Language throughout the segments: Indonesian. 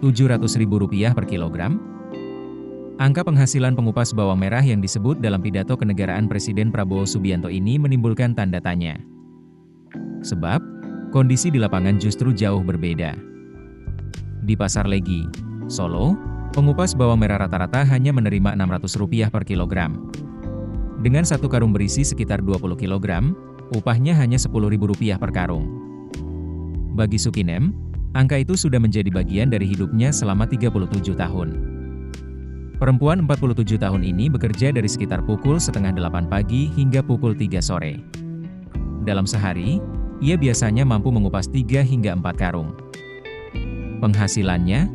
Rp700.000 per kilogram? Angka penghasilan pengupas bawang merah yang disebut dalam pidato kenegaraan Presiden Prabowo Subianto ini menimbulkan tanda tanya. Sebab, kondisi di lapangan justru jauh berbeda. Di Pasar Legi, Solo, pengupas bawang merah rata-rata hanya menerima Rp600 per kilogram. Dengan satu karung berisi sekitar 20 kilogram, upahnya hanya Rp10.000 per karung. Bagi Sukinem, angka itu sudah menjadi bagian dari hidupnya selama 37 tahun. Perempuan 47 tahun ini bekerja dari sekitar pukul setengah 8 pagi hingga pukul 3 sore. Dalam sehari, ia biasanya mampu mengupas 3 hingga 4 karung. Penghasilannya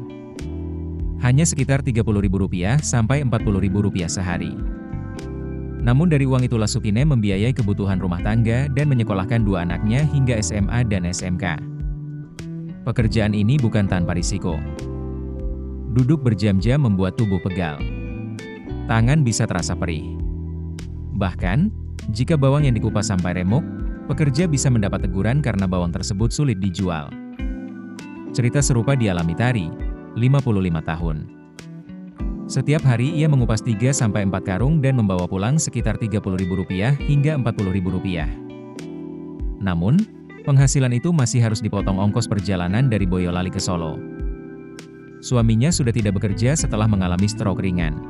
hanya sekitar Rp30.000 sampai Rp40.000 sehari. Namun dari uang itulah Sukinem membiayai kebutuhan rumah tangga dan menyekolahkan 2 anaknya hingga SMA dan SMK. Pekerjaan ini bukan tanpa risiko. Duduk berjam-jam membuat tubuh pegal. Tangan bisa terasa perih. Bahkan, jika bawang yang dikupas sampai remuk, pekerja bisa mendapat teguran karena bawang tersebut sulit dijual. Cerita serupa dialami Tari, 55 tahun. Setiap hari ia mengupas 3-4 karung dan membawa pulang sekitar Rp30.000 hingga Rp40.000. Namun, penghasilan itu masih harus dipotong ongkos perjalanan dari Boyolali ke Solo. Suaminya sudah tidak bekerja setelah mengalami stroke ringan.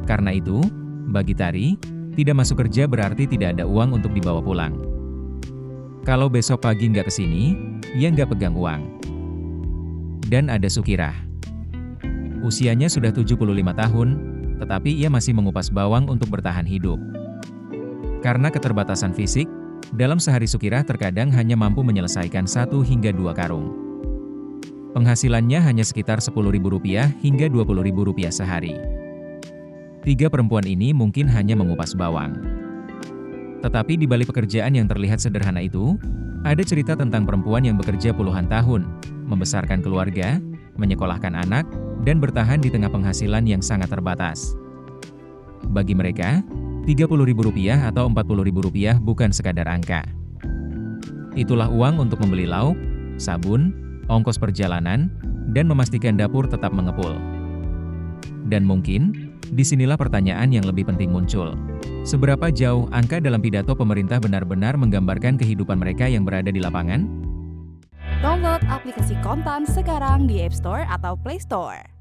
Karena itu, bagi Tari, tidak masuk kerja berarti tidak ada uang untuk dibawa pulang. Kalau besok pagi nggak kesini, ia nggak pegang uang. Dan ada Sukirah. Usianya sudah 75 tahun, tetapi ia masih mengupas bawang untuk bertahan hidup. Karena keterbatasan fisik, dalam sehari Sukirah terkadang hanya mampu menyelesaikan 1 hingga 2 karung. Penghasilannya hanya sekitar Rp10.000 hingga Rp20.000 sehari. 3 perempuan ini mungkin hanya mengupas bawang. Tetapi di balik pekerjaan yang terlihat sederhana itu, ada cerita tentang perempuan yang bekerja puluhan tahun, membesarkan keluarga, menyekolahkan anak, dan bertahan di tengah penghasilan yang sangat terbatas. Bagi mereka, Rp30.000 atau Rp40.000 bukan sekadar angka. Itulah uang untuk membeli lauk, sabun, ongkos perjalanan, dan memastikan dapur tetap mengepul. Dan mungkin, disinilah pertanyaan yang lebih penting muncul. Seberapa jauh angka dalam pidato pemerintah benar-benar menggambarkan kehidupan mereka yang berada di lapangan? Download aplikasi Kontan sekarang di App Store atau Play Store.